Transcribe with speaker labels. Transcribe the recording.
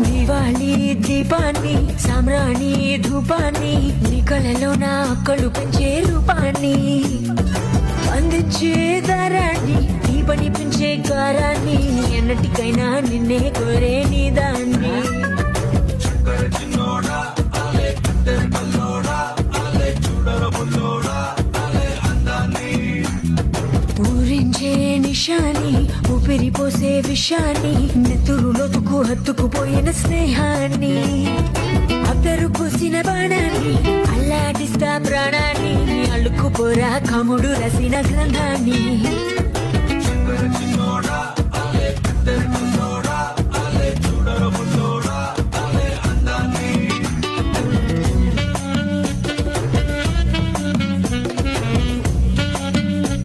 Speaker 1: దివాళీ దీపాన్ని సామ్రాణి ధూపాన్ని నీ కళలో నా అక్కలు పెంచే రూపాన్ని అందించే దారాన్ని నీ పని పెంచే కారాన్ని ఎన్నటికైనా నిన్నే కోరే నీ దాన్ని ఊరించే నిషాని ఊపిరి పోసే విషాన్ని నెత్తురులోతుకు హత్తుకుపోయిన స్నేహాన్ని అద్దరు పూసిన బాణాన్ని అల్లాడిస్తా ప్రాణాన్ని అల్లుకుపోరా కముడు రసిన గ్రంథాన్ని